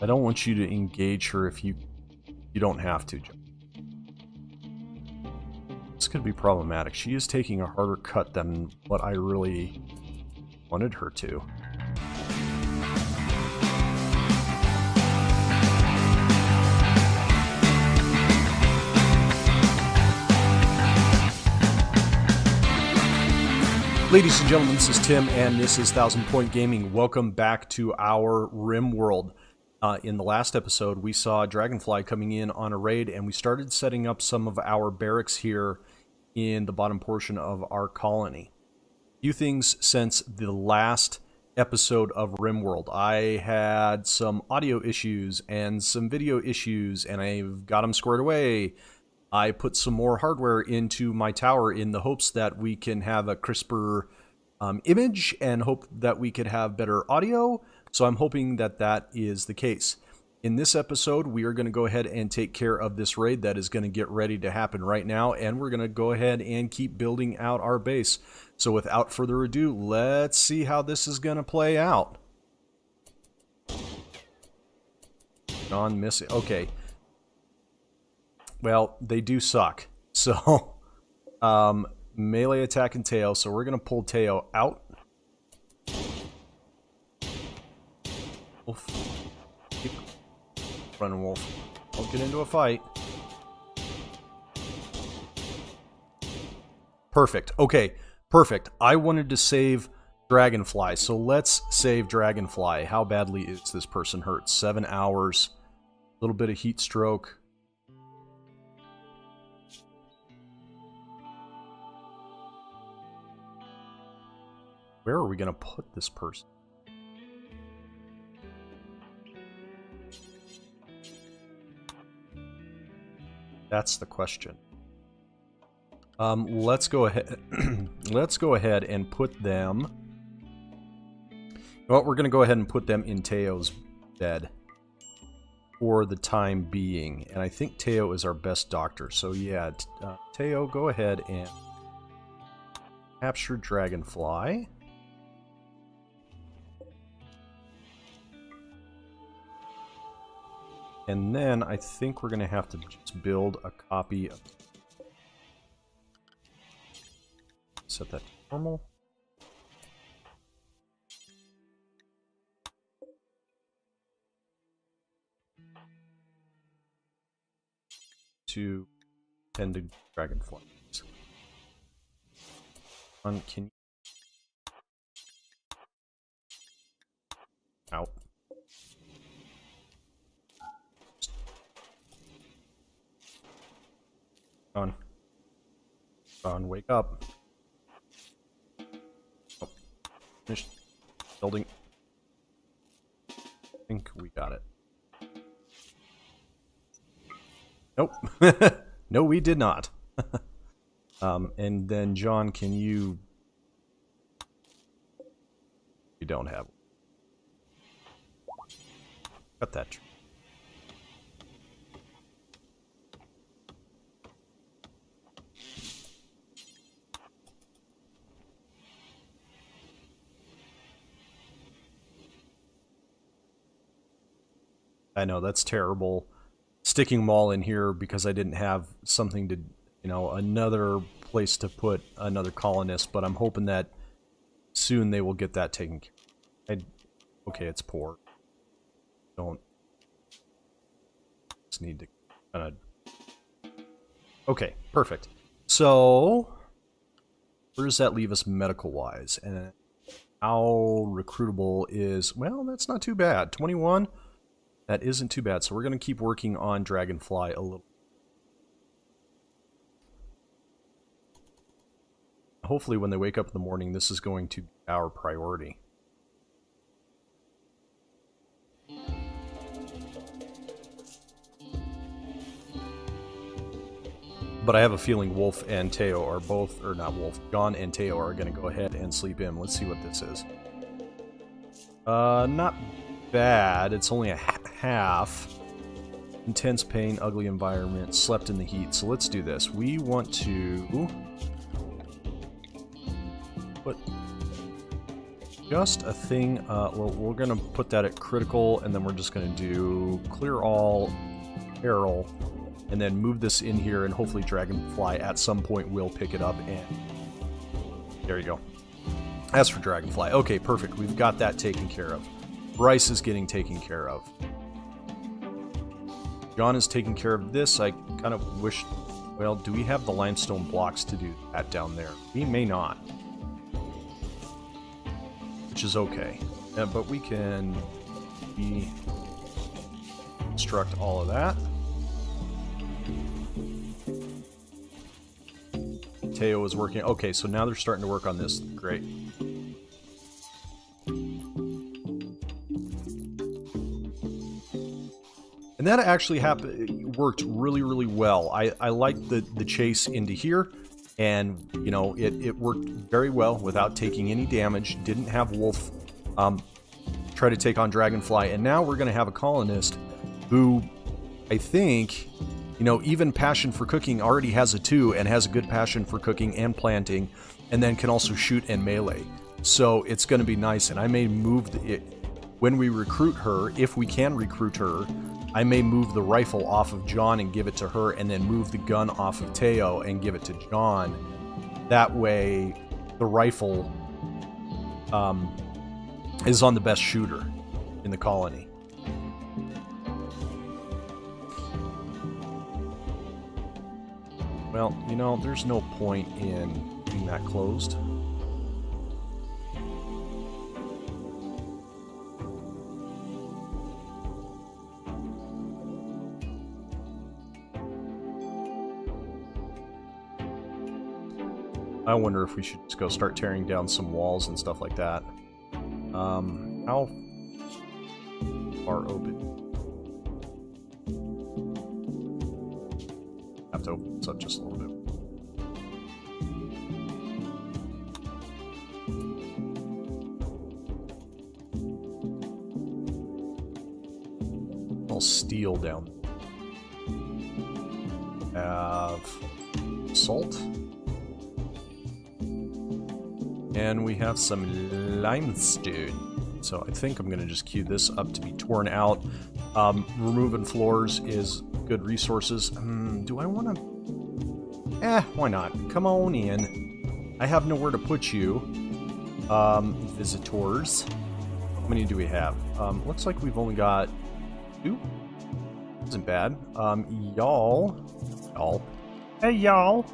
I don't want you to engage her if you don't have to, John. This could be problematic. She is taking a harder cut than what I really wanted her to. Ladies and gentlemen, this is Tim, and this is 1000 Point Gaming. Welcome back to our Rimworld. In the last episode, we saw Dragonfly coming in on a raid, and we started setting up some of our barracks here in the bottom portion of our colony. A few things since the last episode of Rimworld. I had some audio issues and some video issues, and I've got them squared away. I put some more hardware into my tower in the hopes that we can have a crisper image and hope that we could have better audio. So I'm hoping that that is the case. In this episode, we are going to go ahead and take care of this raid that is going to get ready to happen right now. And we're going to go ahead and keep building out our base. So without further ado, let's see how this is going to play out. Non-missing. Okay. Well, they do suck. So, melee attack and Teo. So we're going to pull Teo out. Wolf. Keep running, Wolf. Don't get into a fight. Perfect. Okay, perfect. I wanted to save Dragonfly, so let's save Dragonfly. How badly is this person hurt? 7 hours. A little bit of heat stroke. Where are we going to put this person? That's the question. Let's go ahead. Let's go ahead and put them. Well, we're going to go ahead and put them in Teo's bed for the time being, and I think Teo is our best doctor. So yeah, Teo, go ahead and capture Dragonfly. And then I think we're going to have to just build a copy of... Set that to normal. To tend to Dragonfly. Can you... Out. On, wake up. Oh, finished building. I think we got it. Nope. No, we did not. And then, John, can you... You don't have... Cut that tree. I know, that's terrible. Sticking them all in here because I didn't have something to, you know, another place to put another colonist, but I'm hoping that soon they will get that taken care of. Okay, it's poor. Don't. Just need to kind of... Okay, perfect. So, where does that leave us medical-wise? And how recruitable is... Well, that's not too bad. 21... That isn't too bad, so we're going to keep working on Dragonfly a little. Hopefully when they wake up in the morning, this is going to be our priority. But I have a feeling Wolf and Teo are both, or not Wolf, John and Teo are going to go ahead and sleep in. Let's see what this is. Not bad. It's only a half. Intense pain, ugly environment, slept in the heat. So let's do this. We want to put just a thing. Well, we're going to put that at critical, and then we're just going to do clear all, peril, and then move this in here, and hopefully Dragonfly at some point will pick it up, and there you go. As for Dragonfly, okay, perfect. We've got that taken care of. Bryce is getting taken care of. John is taking care of this. I kind of wish... Well, do we have the limestone blocks to do that down there? We may not. Which is okay. But we can deconstruct all of that. Teo is working. Okay, so now they're starting to work on this. Great. And that actually worked really, really well. I liked the chase into here, and you know it worked very well without taking any damage. Didn't have Wolf try to take on Dragonfly, and now we're going to have a colonist who I think, you know, even passion for cooking already has a 2 and has a good passion for cooking and planting, and then can also shoot and melee. So it's going to be nice, and I may move it when we recruit her, if we can recruit her. I may move the rifle off of John and give it to her, and then move the gun off of Teo and give it to John. That way, the rifle is on the best shooter in the colony. Well, you know, there's no point in keeping that closed. I wonder if we should just go start tearing down some walls and stuff like that. How far open? Have to open this up just a little bit. All steel down. Have salt. And we have some limestone. So I think I'm going to just queue this up to be torn out. Removing floors is good resources. Do I want to... why not? Come on in. I have nowhere to put you. Visitors. How many do we have? Looks like we've only got 2. Isn't bad. Y'all. Hey, y'all.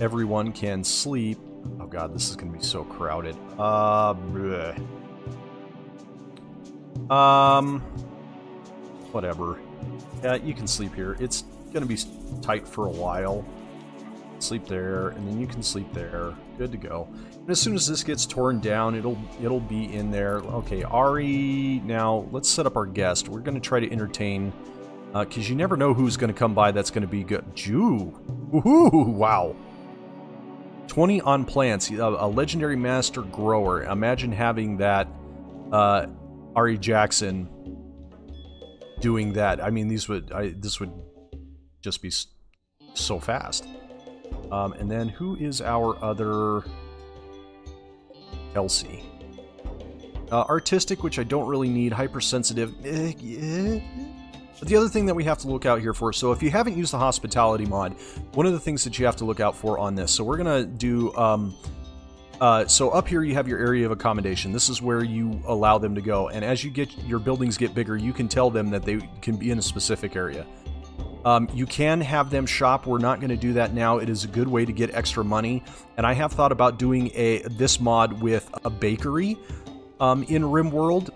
Everyone can sleep. Oh god, this is gonna be so crowded. Whatever. Yeah, you can sleep here. It's gonna be tight for a while. Sleep there, and then you can sleep there. Good to go. And as soon as this gets torn down, it'll be in there. Okay, Ari. Now let's set up our guest. We're gonna try to entertain, because you never know who's gonna come by. That's gonna be good. Jew. Woohoo! Wow. 20 on plants, a legendary master grower. Imagine having that, Ari Jackson doing that. I mean, this would just be so fast. And then who is our other Elsie? Artistic, which I don't really need. Hypersensitive. But the other thing that we have to look out here for, so if you haven't used the hospitality mod, one of the things that you have to look out for on this, so we're going to do, so up here you have your area of accommodation. This is where you allow them to go, and as your buildings get bigger, you can tell them that they can be in a specific area. You can have them shop. We're not going to do that now. It is a good way to get extra money, and I have thought about doing this mod with a bakery in Rimworld,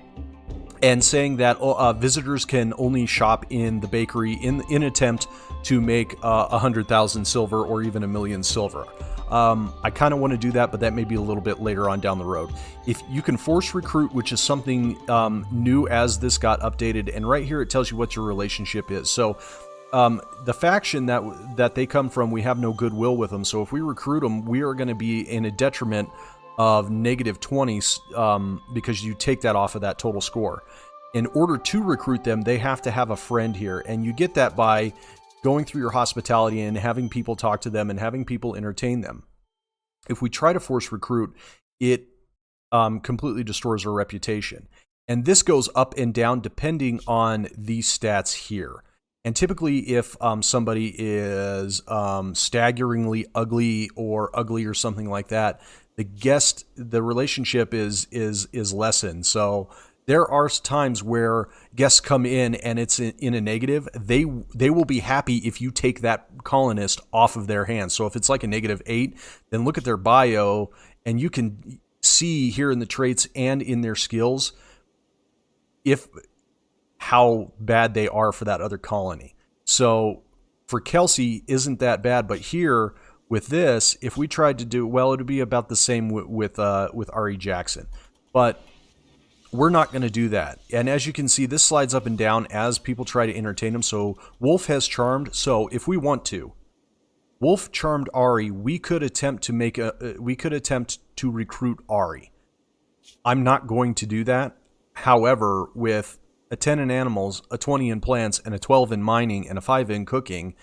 and saying that visitors can only shop in the bakery in an attempt to make 100,000 silver or even 1,000,000 silver. I kind of want to do that, but that may be a little bit later on down the road. If you can force recruit, which is something new as this got updated, and right here it tells you what your relationship is. So the faction that they come from, we have no goodwill with them. So if we recruit them, we are going to be in a detriment of -20 because you take that off of that total score. In order to recruit them, they have to have a friend here, and you get that by going through your hospitality and having people talk to them and having people entertain them. If we try to force recruit, it completely destroys our reputation. And this goes up and down depending on these stats here. And typically, if somebody is staggeringly ugly or something like that, the relationship is lessened. So there are times where guests come in and it's in a negative. They will be happy if you take that colonist off of their hands. So if it's like a -8, then look at their bio and you can see here in the traits and in their skills how bad they are for that other colony. So for Kelsey, isn't that bad? But here with this, if we tried to do, well, it would be about the same with Ari Jackson. But we're not going to do that. And as you can see, this slides up and down as people try to entertain them. So Wolf has charmed. So if we want to, Wolf charmed Ari, we could attempt to recruit Ari. I'm not going to do that. However, with a 10 in animals, a 20 in plants, and a 12 in mining, and a 5 in cooking,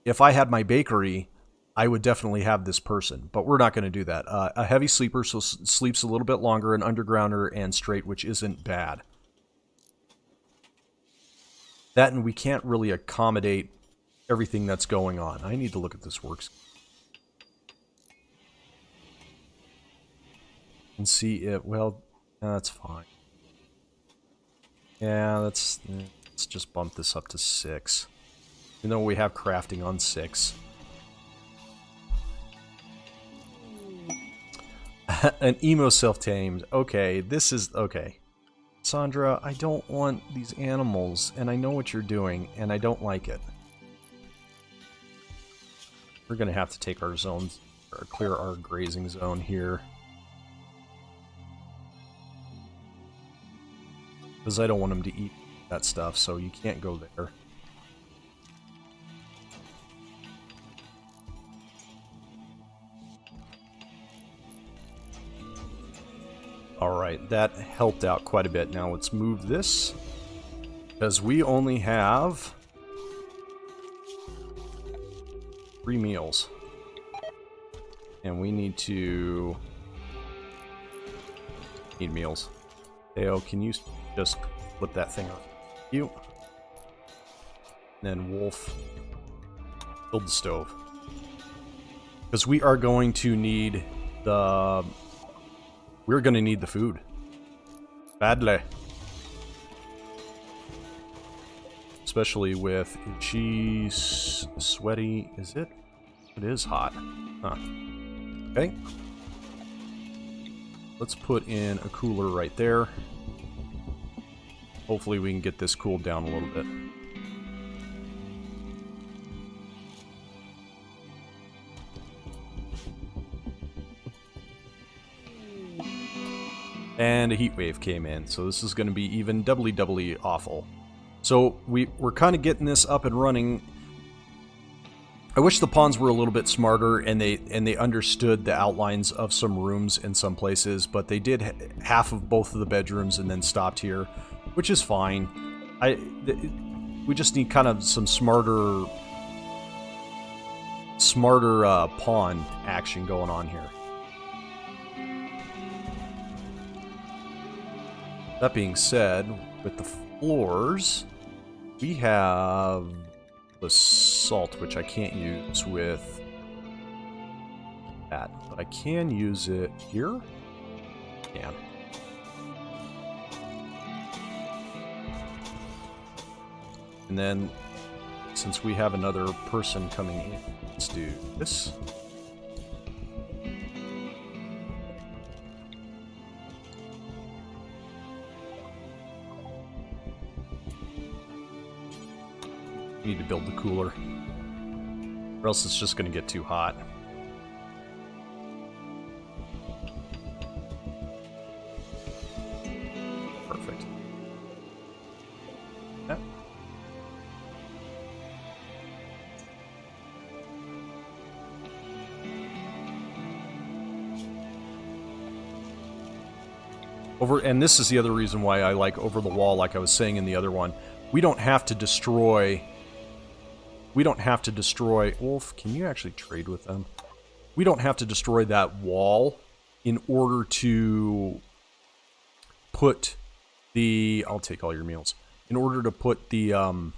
if I had my bakery, I would definitely have this person. But we're not going to do that. A heavy sleeper, so sleeps a little bit longer, an undergrounder, and straight, which isn't bad. That, and we can't really accommodate everything that's going on. I need to look at this works and see it. Well, that's fine. Yeah, let's just bump this up to 6. Even though we have crafting on 6. An emo self-tamed. Okay, this is... Okay. Sandra, I don't want these animals, and I know what you're doing, and I don't like it. We're going to have to take our zones, or clear our grazing zone here. Because I don't want them to eat that stuff, so you can't go there. Alright, that helped out quite a bit. Now let's move this, because we only have 3 meals. And we need meals. Theo, can you just flip that thing off? You. And then Wolf, build the stove. Because we are going to need the... We're going to need the food. Badly. Especially with cheese, sweaty. Is it? It is hot. Huh. Okay. Let's put in a cooler right there. Hopefully we can get this cooled down a little bit. And a heat wave came in, so this is going to be even doubly awful. So we're kind of getting this up and running. I wish the pawns were a little bit smarter and they understood the outlines of some rooms in some places, but they did half of both of the bedrooms and then stopped here, which is fine. We just need kind of some smarter pawn action going on here. That being said, with the floors, we have the salt, which I can't use with that, but I can use it here. Yeah. And then, since we have another person coming in, let's do this. Need to build the cooler, or else it's just going to get too hot. Perfect. Yeah. And this is the other reason why I like over the wall, like I was saying in the other one. We don't have to destroy... Wolf, can you actually trade with them? We don't have to destroy that wall in order to put the... I'll take all your meals. In order to put the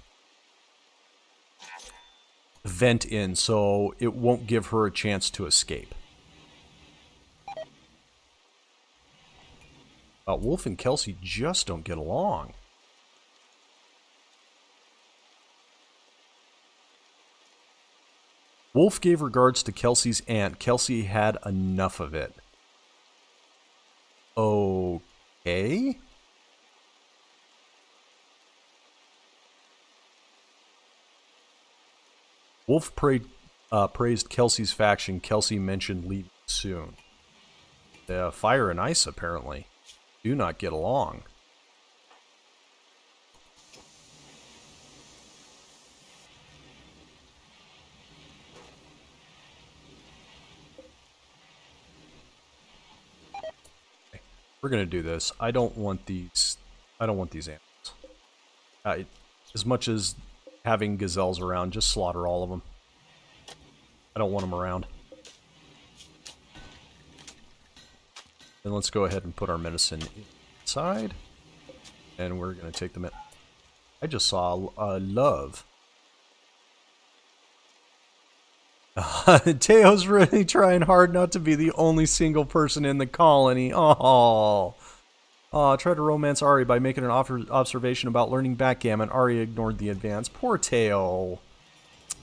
vent in so it won't give her a chance to escape. Wolf and Kelsey just don't get along. Wolf gave regards to Kelsey's aunt. Kelsey had enough of it. Okay. Wolf praised Kelsey's faction. Kelsey mentioned leaving soon. Fire and Ice, apparently, do not get along. Okay. We're going to do this. I don't want these animals. As much as having gazelles around, just slaughter all of them. I don't want them around. Then let's go ahead and put our medicine inside. And we're going to take them in. I just saw a love. Teos really trying hard not to be the only single person in the colony. Oh. Tried to romance Ari by making an observation about learning backgammon. Ari ignored the advance. Poor Teo.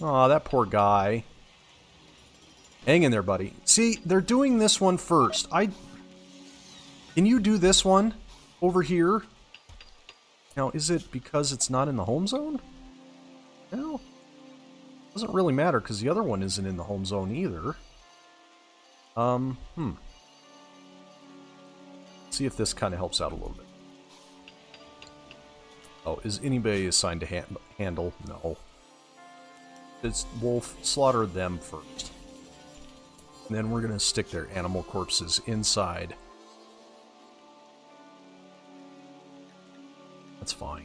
Aw, that poor guy. Hang in there, buddy. See, they're doing this one first. Can you do this one over here? Now, is it because it's not in the home zone? No. Doesn't really matter because the other one isn't in the home zone either. See if this kind of helps out a little bit. Oh, is anybody assigned to handle? No. It's Wolf. Slaughter them first. And then we're going to stick their animal corpses inside. That's fine.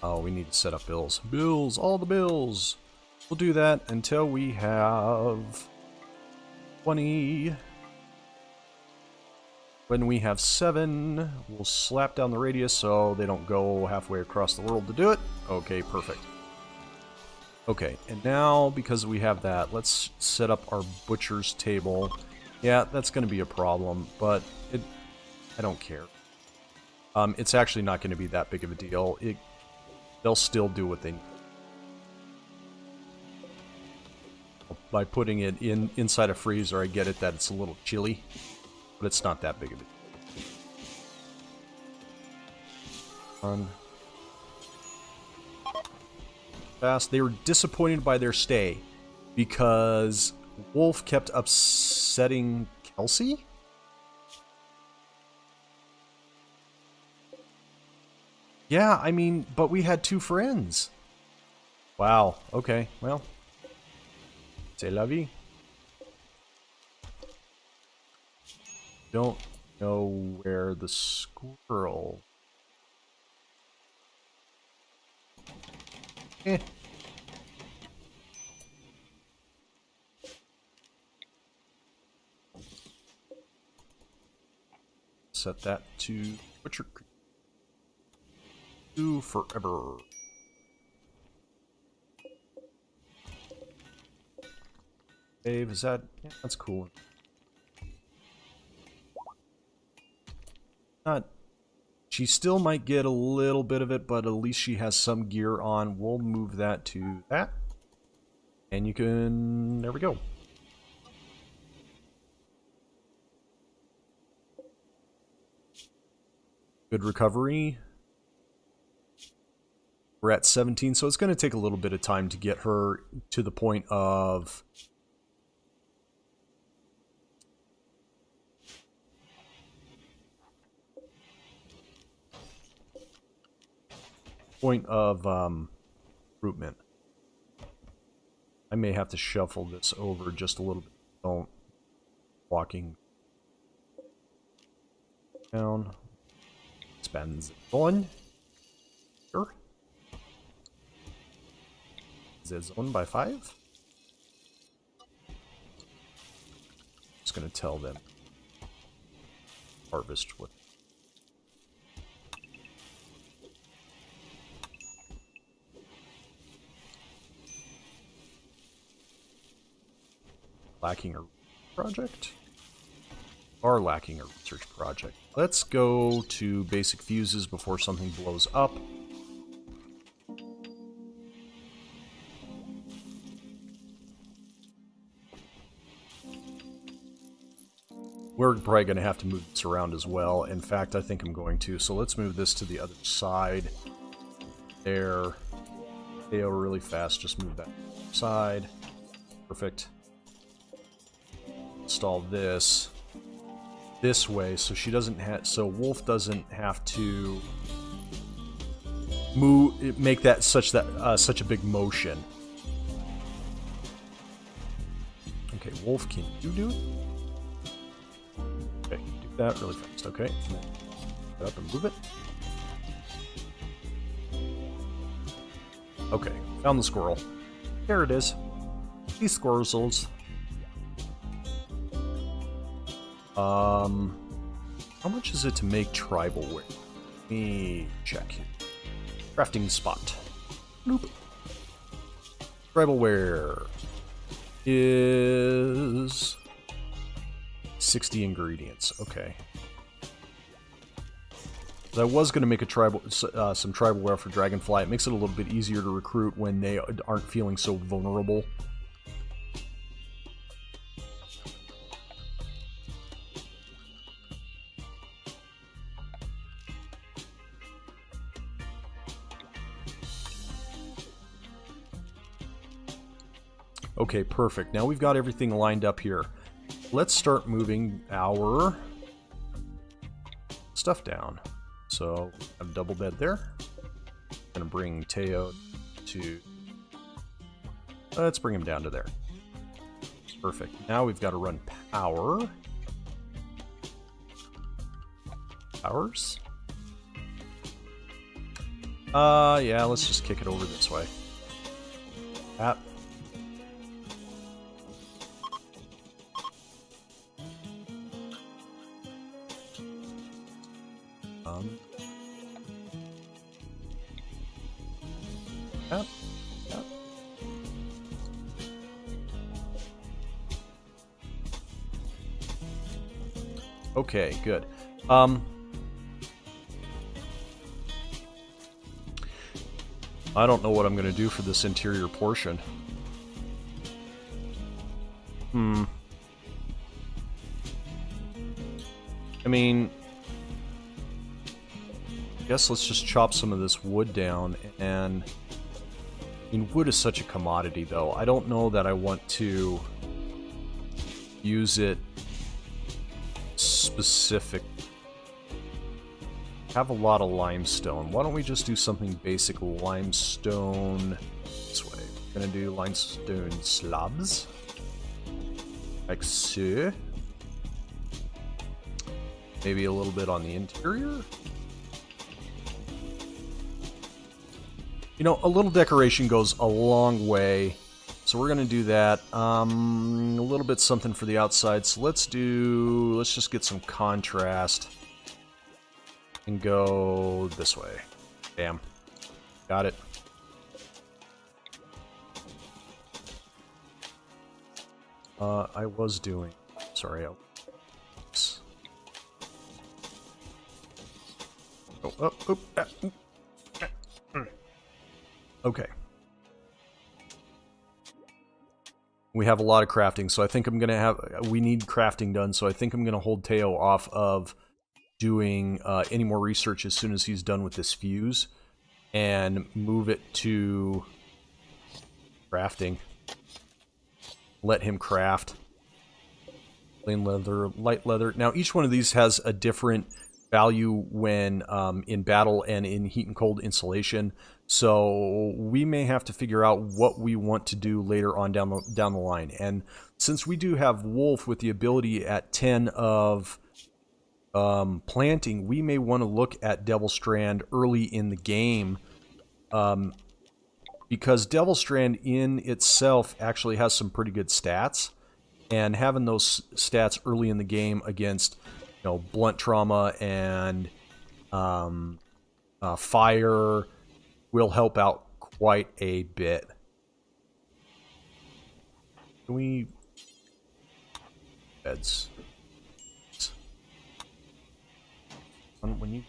Oh, we need to set up bills. Bills! All the bills! We'll do that until we have 20... When we have 7, we'll slap down the radius so they don't go halfway across the world to do it. Okay, perfect. Okay, and now, because we have that, let's set up our butcher's table. Yeah, that's going to be a problem, but I don't care. It's actually not going to be that big of a deal. They'll still do what they need. By putting it inside a freezer, I get it that it's a little chilly. But it's not that big of a deal. Fast. They were disappointed by their stay because Wolf kept upsetting Kelsey? Yeah, I mean, but we had 2 friends. Wow. Okay, well. C'est la vie. Don't know where the squirrel... Set that to Butcher Creek. Do forever. Dave, is that... Yeah, that's cool. She still might get a little bit of it, but at least she has some gear on. We'll move that to that. And you can... There we go. Good recovery. We're at 17, so it's going to take a little bit of time to get her to the point of... recruitment. I may have to shuffle this over just a little bit. Don't walking down. Spends 1. Sure. Is it zone by 5? Just going to tell them harvest what. Lacking a project? Are lacking a research project. Let's go to basic fuses before something blows up. We're probably going to have to move this around as well. In fact, I think I'm going to. So let's move this to the other side. There. Teo really fast. Just move that side. Perfect. Install this way so she doesn't have, so Wolf doesn't have to make that such a big motion. Okay, Wolf, can you do it? Okay, do that really fast. Okay, get up and move it. Okay, found the squirrel. There it is. These squirrels. How much is it to make tribal wear? Let me check here. Crafting spot. Nope. Tribal wear is 60 ingredients. Okay. I was going to make a some tribal wear for Dragonfly. It makes it a little bit easier to recruit when they aren't feeling so vulnerable. Okay, perfect. Now we've got everything lined up here. Let's start moving our stuff down. So, I have a double bed there. I'm going to bring Teo to... Let's bring him down to there. Perfect. Now we've got to run power. Powers? Yeah, let's just kick it over this way. That. Yep. Yep. Okay, good. I don't know what I'm going to do for this interior portion. I mean, I guess let's just chop some of this wood down. And I mean, wood is such a commodity, though. I don't know that I want to use it specific. Have a lot of limestone. Why don't we just do something basic limestone this way? I'm gonna do limestone slabs. Like so. Maybe a little bit on the interior. You know, a little decoration goes a long way. So we're gonna do that. A little bit something for the outside. So let's just get some contrast. And go this way. Bam. Got it. I was doing... Sorry. Okay. We have a lot of crafting, so I think I'm gonna have... We need crafting done, so I think I'm gonna hold Teo off of doing any more research as soon as he's done with this fuse, and move it to crafting. Let him craft. Plain leather, light leather. Now each one of these has a different value when in battle and in heat and cold insulation, so we may have to figure out what we want to do later on down the line. And since we do have Wolf with the ability at 10 of planting, we may want to look at Devil Strand early in the game, because Devil Strand in itself actually has some pretty good stats, And having those stats early in the game against, you know, blunt trauma and fire will help out quite a bit. Can we... beds. When you...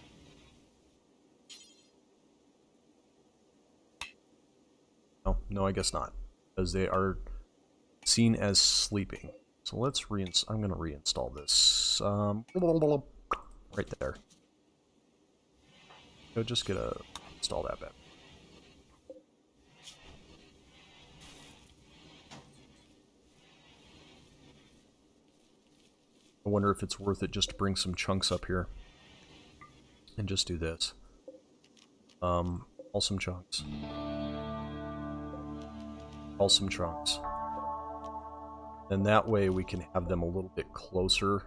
No, I guess not. Because they are seen as sleeping. So let's I'm going to reinstall this. Right there. So just install that back. I wonder if it's worth it just to bring some chunks up here. And just do this. All some chunks. All some chunks. And that way we can have them a little bit closer.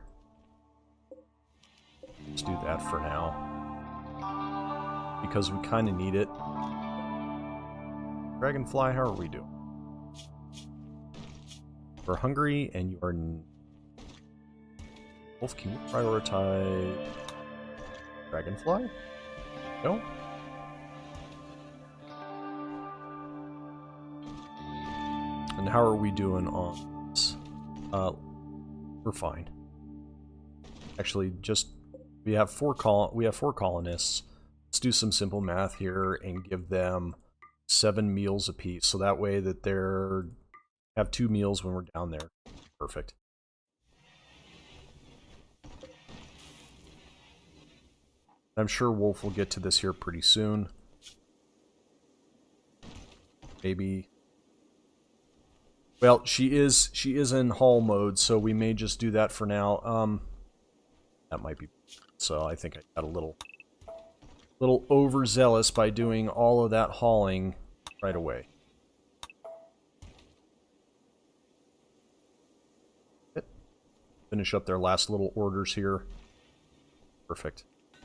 Let's do that for now. Because we kind of need it. Dragonfly, how are we doing? We're hungry and you are... Wolf, can you prioritize... Dragonfly? No? And how are we doing on this? We're fine. Actually, we have four colonists. Let's do some simple math here and give them 7 meals apiece, so that way that they're have 2 meals when we're down there. Perfect. I'm sure Wolf will get to this here pretty soon. Maybe. Well, she is in haul mode, so we may just do that for now. That might be. So I think I got a little overzealous by doing all of that hauling right away. Finish up their last little orders here. Perfect.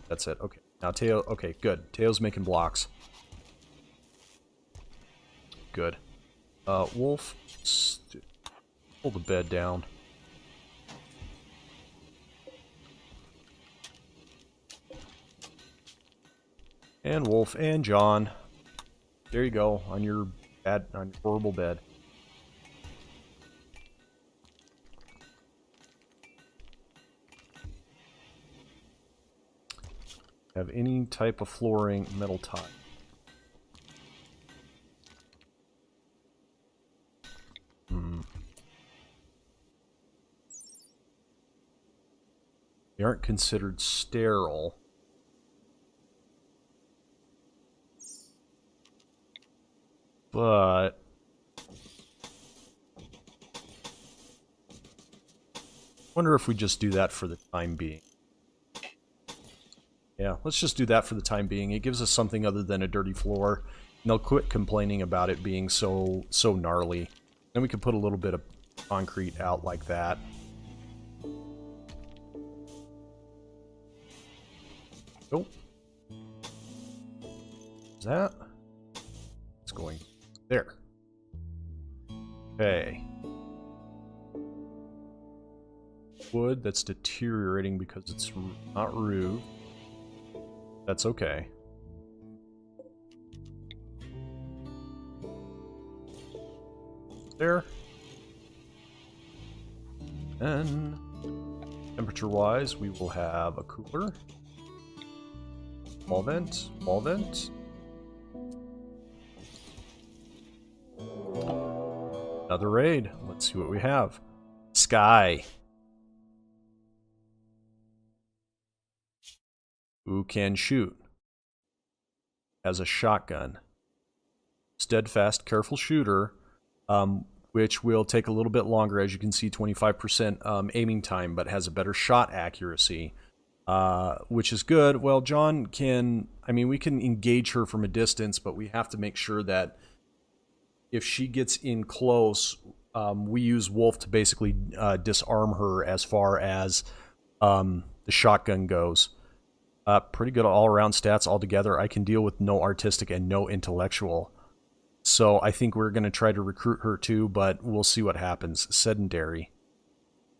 That's it. Okay. Now Teo. Okay, good. Teo's making blocks. Good. Wolf, pull the bed down. And Wolf and John. There you go, on your horrible bed. Have any type of flooring, metal tile. They aren't considered sterile. But wonder if we just do that for the time being. Yeah, let's just do that for the time being. It gives us something other than a dirty floor. And they'll quit complaining about it being so gnarly. Then we can put a little bit of concrete out like that. Oh. Is that? It's going there. Okay. Wood that's deteriorating because it's not roofed. That's okay. There. And temperature-wise, we will have a cooler. Wall vent. Wall vent. Another raid. Let's see what we have. Sky. Who can shoot? Has a shotgun. Steadfast, careful shooter, which will take a little bit longer, as you can see, 25% aiming time, but has a better shot accuracy, which is good. Well, John can, I mean, we can engage her from a distance, but we have to make sure that if she gets in close, we use Wolf to basically disarm her as far as the shotgun goes. Pretty good all-around stats altogether. I can deal with no artistic and no intellectual. So I think we're going to try to recruit her too, but we'll see what happens. Sedentary.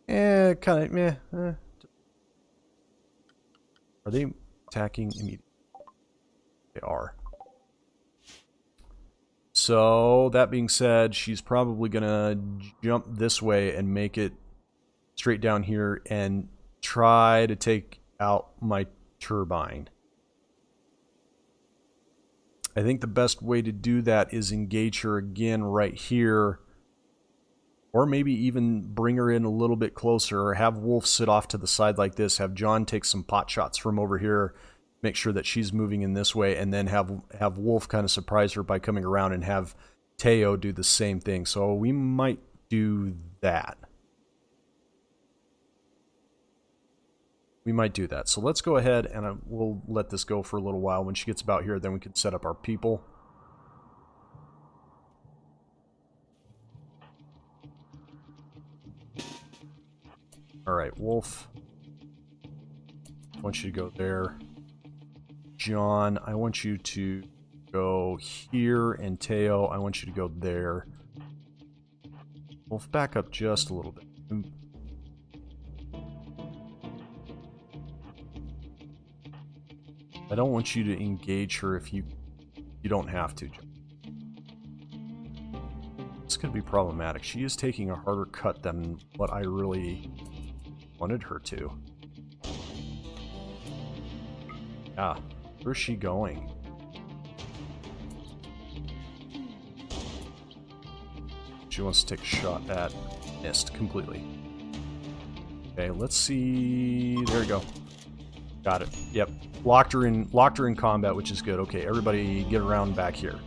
Kind of meh. Are they attacking immediately? They are. So, that being said, she's probably going to jump this way and make it straight down here and try to take out my turbine. I think the best way to do that is engage her again right here, or maybe even bring her in a little bit closer, or have Wolf sit off to the side like this, have John take some pot shots from over here, make sure that she's moving in this way, and then have Wolf kind of surprise her by coming around, and have Teo do the same thing. So we might do that. We might do that. So let's go ahead and we'll let this go for a little while. When she gets about here, then we can set up our people. Alright, Wolf. I want you to go there. John, I want you to go here. And Teo, I want you to go there. Wolf, back up just a little bit. I don't want you to engage her if you don't have to. It's going to be problematic. She is taking a harder cut than what I really wanted her to. Yeah, where's she going? She wants to take a shot at Misc completely. Okay, let's see. There we go. Got it. Yep. Locked her in combat, which is good. Okay, everybody get around back here.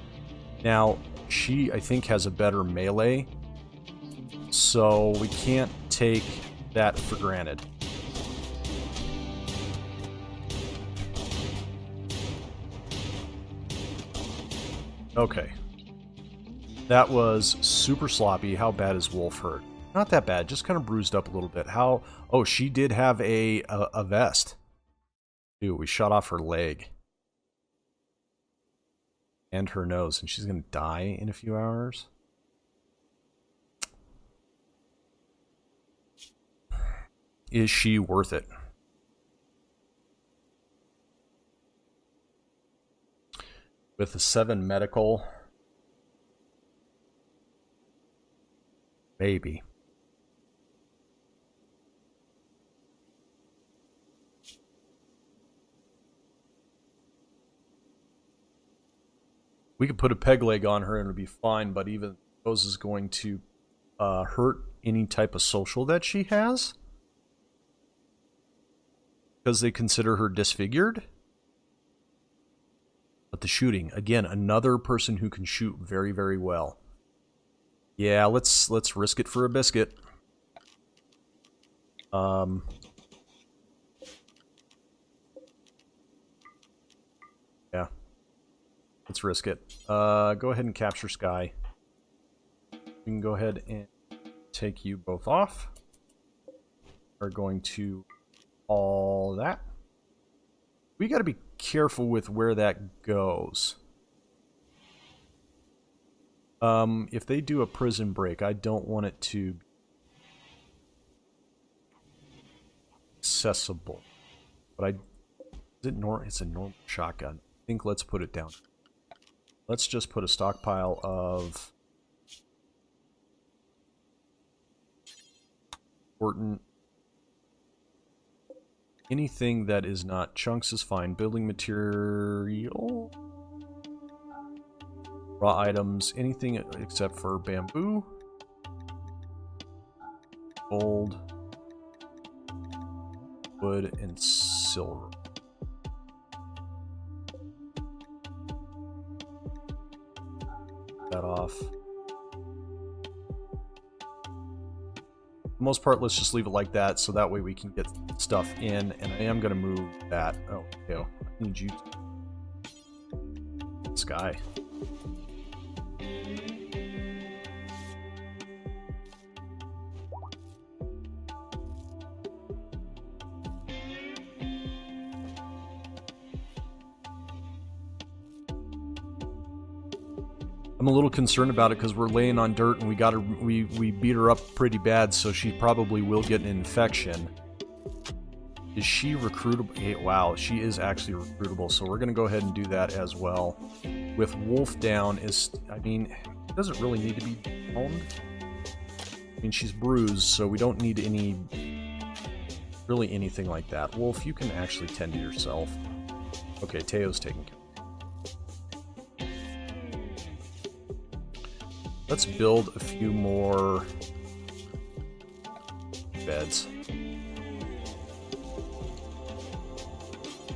Now, she, I think, has a better melee, so we can't take that for granted. Okay. That was super sloppy. How bad is Wolf hurt? Not that bad, just kind of bruised up a little bit. How... Oh, she did have a vest. Dude, we shot off her leg. And her nose, and she's gonna die in a few hours. Is she worth it? With a 7 medical, maybe. We could put a peg leg on her and it would be fine, but even those is going to hurt any type of social that she has. Because they consider her disfigured. But the shooting, again, another person who can shoot very, very well. Yeah, let's risk it for a biscuit. Yeah. Let's risk it. Go ahead and capture Sky. We can go ahead and take you both off. We're going to all that. We got to be careful with where that goes. If they do a prison break, I don't want it to be accessible. But it's a normal shotgun. I think let's put it down. Let's just put a stockpile of important. Anything that is not chunks is fine. Building material, raw items, anything except for bamboo, gold, wood, and silver. That off. For the most part, let's just leave it like that, so that way we can get stuff in, and I am going to move that. Oh, okay. I need you to... Sky. I'm a little concerned about it because we're laying on dirt and we beat her up pretty bad, so she probably will get an infection. Is she recruitable? Hey, wow, she is actually recruitable, so we're going to go ahead and do that as well. With Wolf down, I mean, it doesn't really need to be owned. I mean, she's bruised, so we don't need really anything like that. Wolf, you can actually tend to yourself. Okay, Teos taken care of. Let's build a few more beds.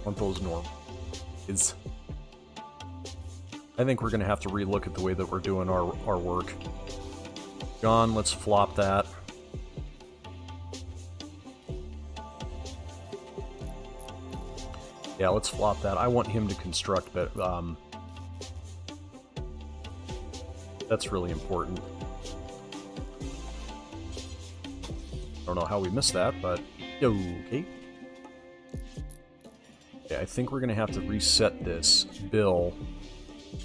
Want those normal. I think we're going to have to relook at the way that we're doing our work. John, let's flop that. Yeah, let's flop that. I want him to construct, but that's really important. I don't know how we missed that, but okay. Okay, I think we're going to have to reset this bill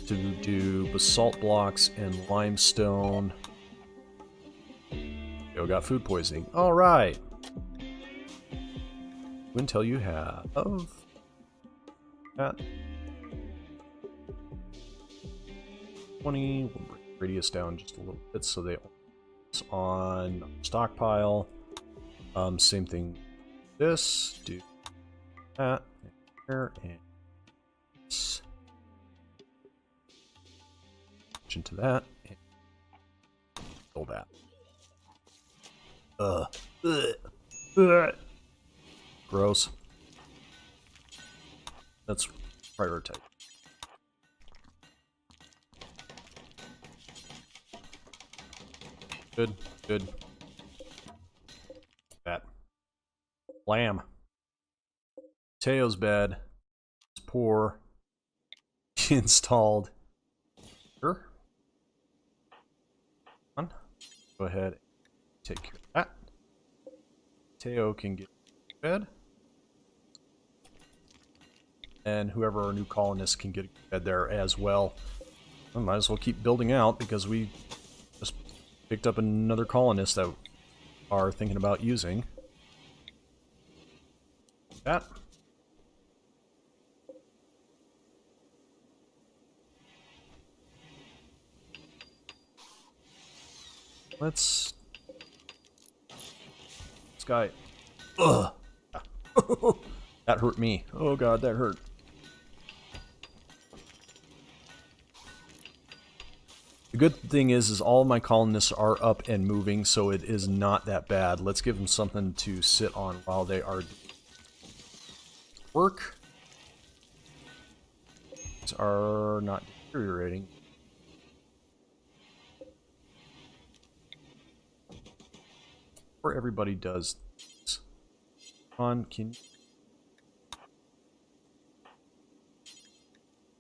to do basalt blocks and limestone. Yo, got food poisoning. All right. Until you have that 20. We'll bring radius down just a little bit so they on stockpile. Same thing. This do that here and this. Into that and fill that. Gross. Let's prioritize. Good, good. That. Lamb. Teos bed. It's poor. Installed. Sure. Go ahead and take care of that. Teo can get bed. And whoever our new colonist can get bed there as well. I might as well keep building out because we just picked up another colonist that are thinking about using that. Let's... This guy... Ugh! That hurt me. Oh god, that hurt. The good thing is all my colonists are up and moving, so it is not that bad. Let's give them something to sit on while they are work. These are not deteriorating. Before everybody does this. On, can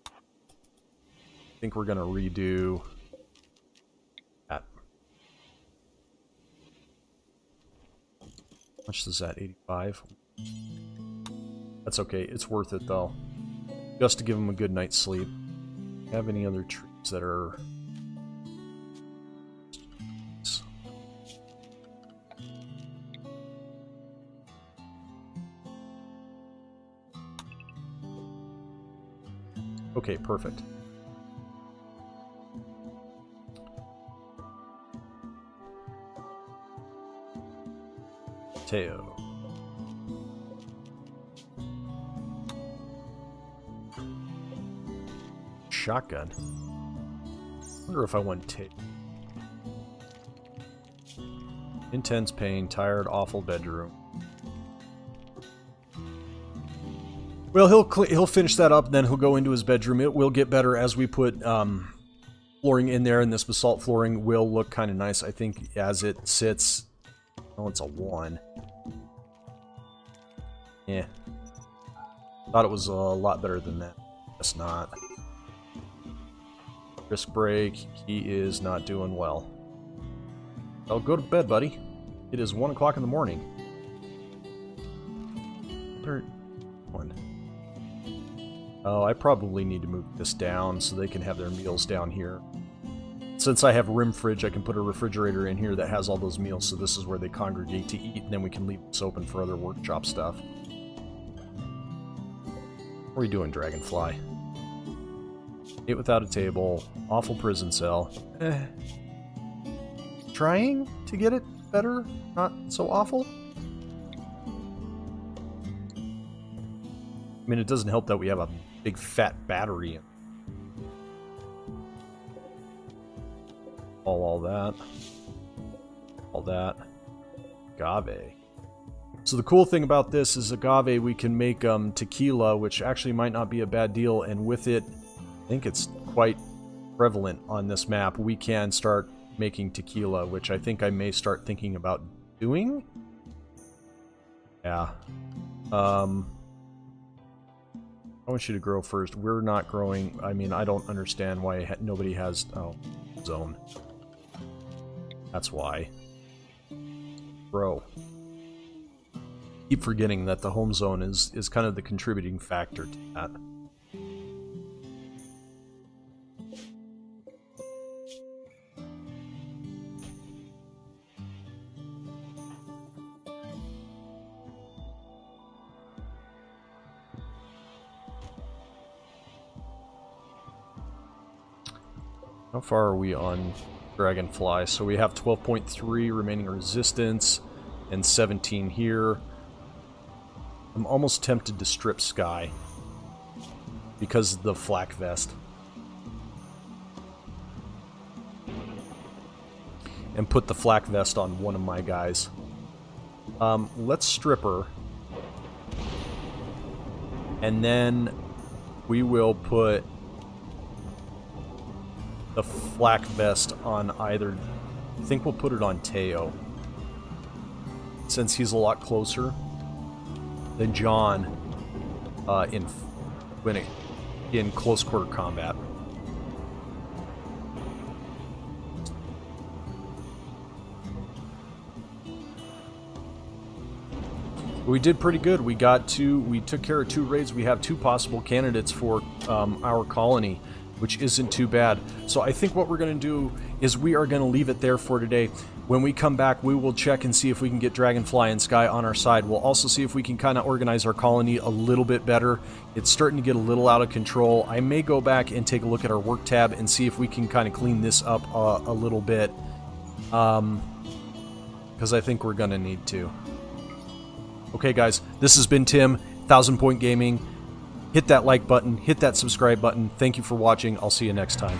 I think we're gonna redo that. How much is that? 85? That's okay, it's worth it though. Just to give them a good night's sleep. Do you have any other trees that are... Okay, perfect. Teo. Shotgun. Wonder if I want Teo. Intense pain, tired, awful bedroom. Well, he'll finish that up, then he'll go into his bedroom. It will get better as we put flooring in there, and this basalt flooring will look kind of nice. I think as it sits... Oh, it's a 1. Yeah. Thought it was a lot better than that. Guess not. Risk break. He is not doing well. Oh, go to bed, buddy. It is 1 o'clock in the morning. Third one. Oh, I probably need to move this down so they can have their meals down here. Since I have Rim Fridge, I can put a refrigerator in here that has all those meals, so this is where they congregate to eat, and then we can leave this open for other workshop stuff. What are we doing, Dragonfly? Ate without a table. Awful prison cell. Trying to get it better? Not so awful? I mean, it doesn't help that we have a big fat battery in. All that. All that. Agave. So the cool thing about this is agave, we can make tequila, which actually might not be a bad deal, and with it, I think it's quite prevalent on this map, we can start making tequila, which I think I may start thinking about doing. Yeah. I want you to grow first. We're not growing. I mean, I don't understand why nobody has... Oh, zone. That's why. Grow. Keep forgetting that the home zone is kind of the contributing factor to that. How far are we on Dragonfly? So we have 12.3 remaining resistance and 17 here. I'm almost tempted to strip Sky because of the flak vest. And put the flak vest on one of my guys. Let's strip her. And then we will put the flak vest on either... I think we'll put it on Teo, since he's a lot closer than John in close quarter combat. We did pretty good. We took care of 2 raids. We have 2 possible candidates for our colony, which isn't too bad. So I think what we're going to do is we are going to leave it there for today. When we come back, we will check and see if we can get Dragonfly and Sky on our side. We'll also see if we can kind of organize our colony a little bit better. It's starting to get a little out of control. I may go back and take a look at our work tab and see if we can kind of clean this up a little bit. Because I think we're going to need to. Okay, guys, this has been Tim, 1000 Point Gaming. Hit that like button, hit that subscribe button. Thank you for watching. I'll see you next time.